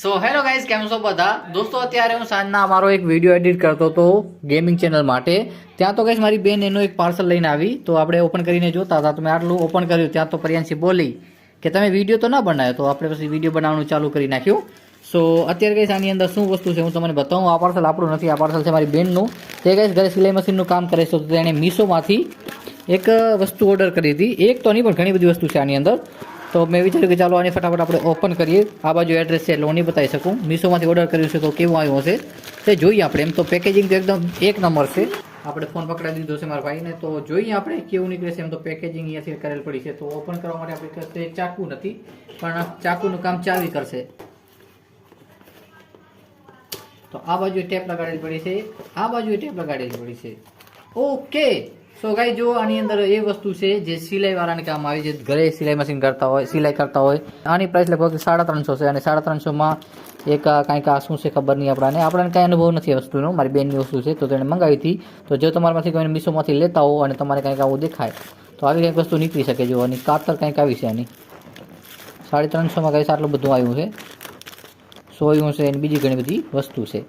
So hello guys, કેમ છો બધા દોસ્તો? અત્યારે હું સાંજના અમારો એક વિડીયો એડિટ કરતો હતો ગેમિંગ ચેનલ માટે. ત્યાં તો ગાઈઝ મારી બેન એનું એક પાર્સલ લઈને આવી, તો આપણે ઓપન કરીને જોતા હતા. તો મેં આટલું ઓપન કર્યું, ત્યાં તો પ્રિયાંશી બોલી કે તમે વિડીયો તો ના બનાવ્યો. તો આપણે પછી વિડીયો બનાવવાનું ચાલુ કરી નાખ્યું. સો અત્યારે ગાઈઝ આની અંદર શું વસ્તુ છે હું તમને બતાવું. આ પાર્સલ આપણું નથી, આ પાર્સલ છે મારી બેનનું. તે ગાઈઝ ઘરે સિલાઈ મશીનનું કામ કરે છે, તો તેણે મીશોમાંથી એક વસ્તુ ઓર્ડર કરી હતી. એક તો નહીં પણ ઘણી બધી વસ્તુ છે આની અંદર. તો મેં વિચાર્યું કે ચાલો આની ફટાફટ આપણે ઓપન કરીએ. આ બાજુ એડ્રેસ છે એટલે હું નહીં બતાવી શકું. મીશોમાંથી ઓર્ડર કર્યું છે તો કેવું આવ્યું હશે તે જોઈએ આપણે. એમ તો પેકેજિંગ તો એકદમ એક નંબર છે. આપણે ફોન પકડાવી દીધો છે મારા ભાઈને, તો જોઈએ આપણે કેવું નીકળે છે. એમ તો પેકેજિંગ અહીંયાથી કરેલ પડી છે. તો ઓપન કરવા માટે આપણે કરશે ચાકુ નથી, પણ ચાકુનું કામ ચાવી કરશે. તો આ બાજુ ટેપ લગાડેલી પડી છે, આ બાજુ ટેપ લગાડેલી પડી છે. ઓકે, સો ગાઈ જો આની અંદર એ વસ્તુ છે જે સિલાઈ વાળાને કામ આવે, જે ઘરે સિલાઈ મશીન કરતા હોય, સિલાઈ કરતા હોય. આની પ્રાઇસ લગભગ 350 છે, અને 350માં એક કાંઈક આ શું છે ખબર નહીં આપણને કાંઈ અનુભવ નથી આ વસ્તુનો. મારી બેનની વસ્તુ છે તો તેણે મંગાવી હતી. તો જો તમારામાંથી કોઈને મીશોમાંથી લેતા હો અને તમારે કાંઈક આવું દેખાય તો આવી કંઈક વસ્તુ નીકળી શકે. જો અને કાતર કંઈક આવી છે આની 350માં કંઈક આટલું બધું આવ્યું છે. સોયું છે અને બીજી ઘણી બધી વસ્તુ છે.